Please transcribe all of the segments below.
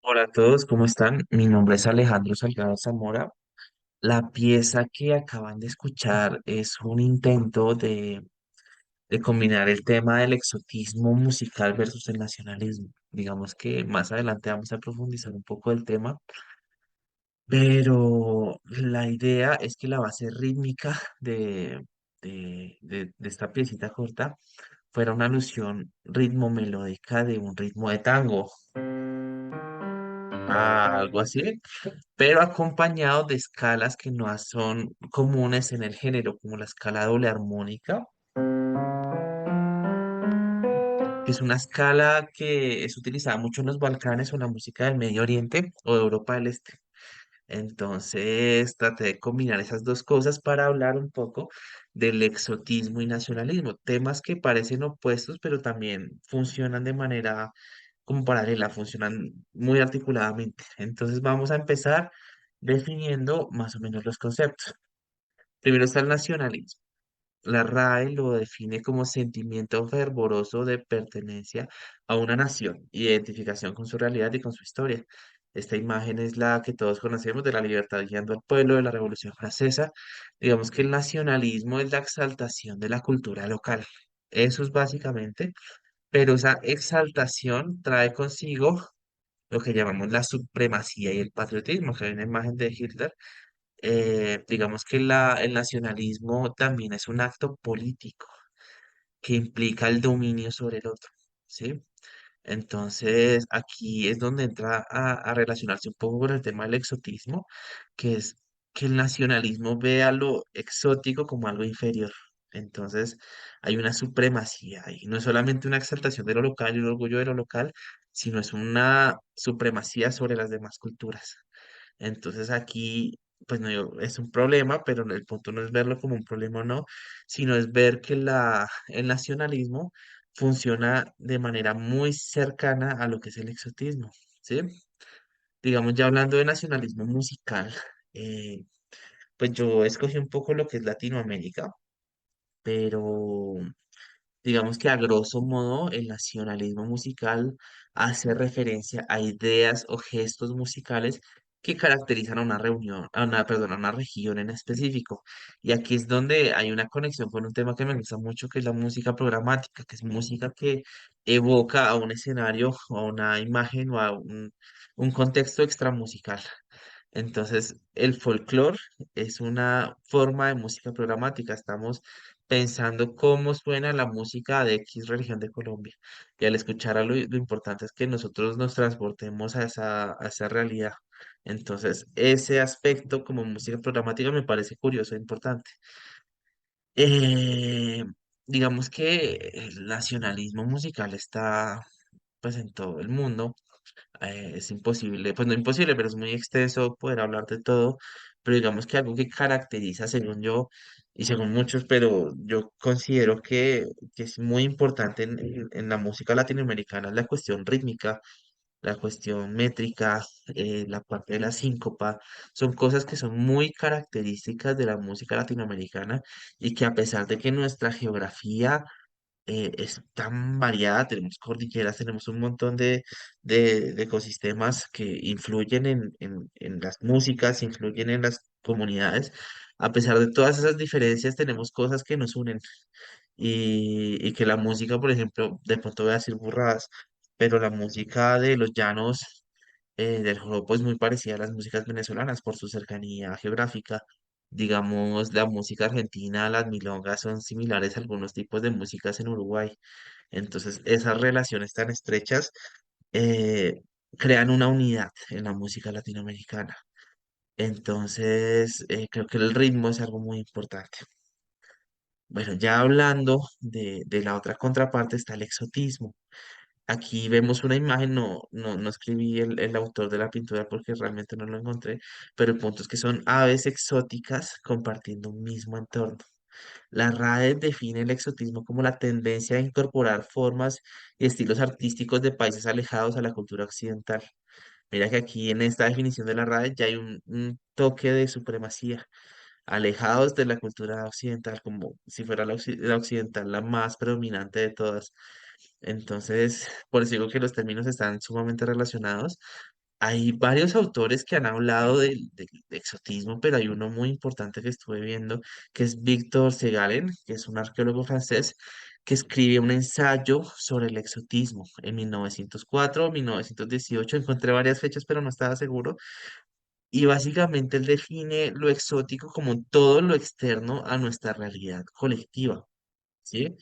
Hola a todos, ¿cómo están? Mi nombre es Alejandro Salgado Zamora. La pieza que acaban de escuchar es un intento de combinar el tema del exotismo musical versus el nacionalismo. Digamos que más adelante vamos a profundizar un poco el tema, pero la idea es que la base rítmica de esta piecita corta fuera una alusión ritmo melódica de un ritmo de tango, algo así, pero acompañado de escalas que no son comunes en el género, como la escala doble armónica, que es una escala que es utilizada mucho en los Balcanes o en la música del Medio Oriente o de Europa del Este. Entonces traté de combinar esas dos cosas para hablar un poco del exotismo y nacionalismo, temas que parecen opuestos, pero también funcionan de manera como paralela, funcionan muy articuladamente. Entonces vamos a empezar definiendo más o menos los conceptos. Primero está el nacionalismo. La RAE lo define como sentimiento fervoroso de pertenencia a una nación, identificación con su realidad y con su historia. Esta imagen es la que todos conocemos de la libertad guiando al pueblo de la Revolución Francesa. Digamos que el nacionalismo es la exaltación de la cultura local. Eso es básicamente, pero esa exaltación trae consigo lo que llamamos la supremacía y el patriotismo, que hay una imagen de Hitler. Digamos que el nacionalismo también es un acto político que implica el dominio sobre el otro, ¿sí? Entonces, aquí es donde entra a relacionarse un poco con el tema del exotismo, que es que el nacionalismo ve a lo exótico como algo inferior. Entonces, hay una supremacía ahí. No es solamente una exaltación de lo local y un orgullo de lo local, sino es una supremacía sobre las demás culturas. Entonces aquí, pues no digo, es un problema, pero el punto no es verlo como un problema o no, sino es ver que el nacionalismo funciona de manera muy cercana a lo que es el exotismo, ¿sí? Digamos, ya hablando de nacionalismo musical, eh, pues yo escogí un poco lo que es Latinoamérica, pero digamos que a grosso modo el nacionalismo musical hace referencia a ideas o gestos musicales que caracterizan a una reunión, perdón, a una región en específico. Y aquí es donde hay una conexión con un tema que me gusta mucho, que es la música programática, que es música que evoca a un escenario, o a una imagen o a un contexto extramusical. Entonces, el folclore es una forma de música programática. Estamos pensando cómo suena la música de X región de Colombia. Y al escucharla, lo importante es que nosotros nos transportemos a esa realidad. Entonces, ese aspecto como música programática me parece curioso e importante. Eh, digamos que el nacionalismo musical está pues en todo el mundo. Es imposible, pues no imposible, pero es muy extenso poder hablar de todo, pero digamos que algo que caracteriza, según yo y según muchos, pero yo considero que es muy importante en la música latinoamericana, es la cuestión rítmica, la cuestión métrica, la parte de la síncopa, son cosas que son muy características de la música latinoamericana y que a pesar de que nuestra geografía es tan variada, tenemos cordilleras, tenemos un montón de ecosistemas que influyen en las músicas, influyen en las comunidades. A pesar de todas esas diferencias, tenemos cosas que nos unen y que la música, por ejemplo, de pronto voy a decir burradas, pero la música de los llanos del joropo es muy parecida a las músicas venezolanas por su cercanía geográfica. Digamos, la música argentina, las milongas son similares a algunos tipos de músicas en Uruguay. Entonces, esas relaciones tan estrechas eh, crean una unidad en la música latinoamericana. Entonces, creo que el ritmo es algo muy importante. Bueno, ya hablando de la otra contraparte está el exotismo. Aquí vemos una imagen, no escribí el autor de la pintura porque realmente no lo encontré, pero el punto es que son aves exóticas compartiendo un mismo entorno. La RAE define el exotismo como la tendencia a incorporar formas y estilos artísticos de países alejados a la cultura occidental. Mira que aquí en esta definición de la RAE ya hay un toque de supremacía, alejados de la cultura occidental, como si fuera la occidental la más predominante de todas. Entonces, por eso digo que los términos están sumamente relacionados, Hay varios autores que han hablado del exotismo, pero hay uno muy importante que estuve viendo, que es Victor Segalen, que es un arqueólogo francés, que escribe un ensayo sobre el exotismo en 1904 o 1918. Encontré varias fechas, pero no estaba seguro. Y básicamente él define lo exótico como todo lo externo a nuestra realidad colectiva. ¿Sí?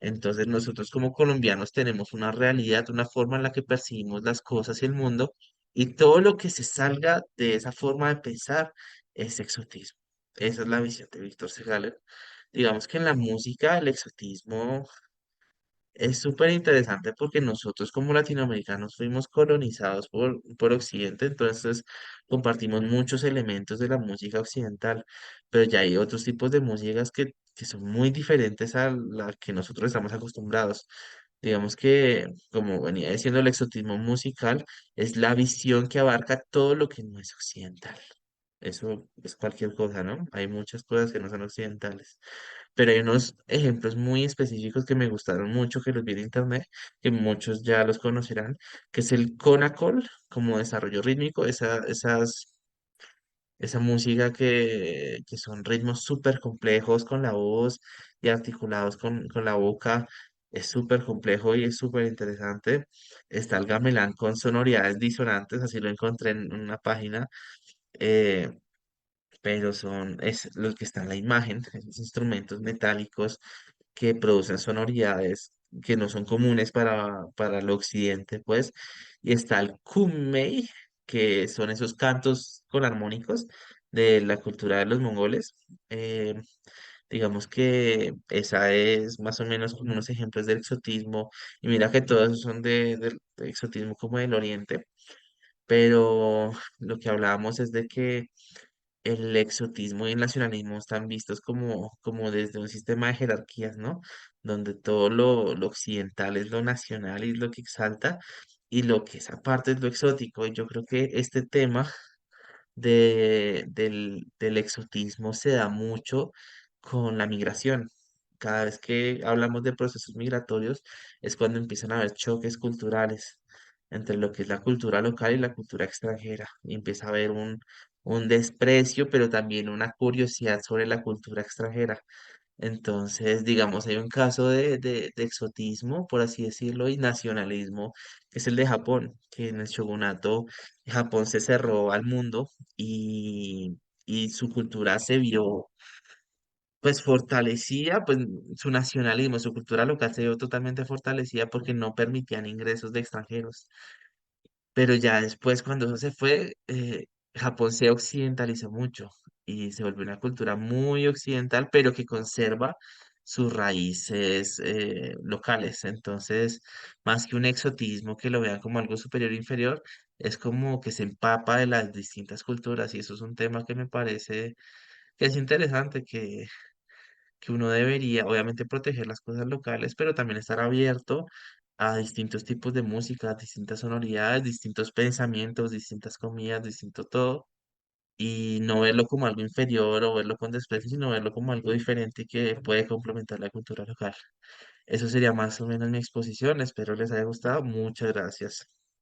Entonces nosotros como colombianos tenemos una realidad, una forma en la que percibimos las cosas y el mundo, y todo lo que se salga de esa forma de pensar es exotismo. Esa es la visión de Víctor Segalen. Digamos que en la música el exotismo es súper interesante porque nosotros como latinoamericanos fuimos colonizados por Occidente, entonces compartimos muchos elementos de la música occidental, pero ya hay otros tipos de músicas que son muy diferentes a la que nosotros estamos acostumbrados. Digamos que, como venía diciendo, el exotismo musical es la visión que abarca todo lo que no es occidental. Eso es cualquier cosa, ¿no? Hay muchas cosas que no son occidentales. Pero hay unos ejemplos muy específicos que me gustaron mucho, que los vi en internet, que muchos ya los conocerán, que es el Conacol como desarrollo rítmico, esa música que son ritmos súper complejos con la voz y articulados con la boca. Es súper complejo y es súper interesante. Está el gamelán con sonoridades disonantes, así lo encontré en una página. eh, pero es lo que está en la imagen, esos instrumentos metálicos que producen sonoridades que no son comunes para el occidente, pues, y está el kummei, que son esos cantos con armónicos de la cultura de los mongoles. eh, digamos que esa es más o menos como unos ejemplos del exotismo, y mira que todos esos son del exotismo como del oriente, pero lo que hablábamos es de que el exotismo y el nacionalismo están vistos como desde un sistema de jerarquías, ¿no? Donde todo lo occidental es lo nacional y es lo que exalta, y lo que es aparte es lo exótico. Y yo creo que este tema del exotismo se da mucho con la migración. Cada vez que hablamos de procesos migratorios es cuando empiezan a haber choques culturales entre lo que es la cultura local y la cultura extranjera. Y empieza a haber un desprecio, pero también una curiosidad sobre la cultura extranjera. Entonces, digamos, hay un caso de exotismo, por así decirlo, y nacionalismo, que es el de Japón, que en el shogunato Japón se cerró al mundo y su cultura se vio pues fortalecida, pues su nacionalismo, su cultura local se vio totalmente fortalecida porque no permitían ingresos de extranjeros. Pero ya después, cuando eso se fue, Japón se occidentalizó mucho y se volvió una cultura muy occidental, pero que conserva sus raíces locales. Entonces, más que un exotismo que lo vean como algo superior o inferior, es como que se empapa de las distintas culturas, y eso es un tema que me parece que es interesante, que uno debería, obviamente, proteger las cosas locales, pero también estar abierto a distintos tipos de música, distintas sonoridades, distintos pensamientos, distintas comidas, distinto todo, y no verlo como algo inferior o verlo con desprecio, sino verlo como algo diferente que puede complementar la cultura local. Eso sería más o menos mi exposición. Espero les haya gustado. Muchas gracias.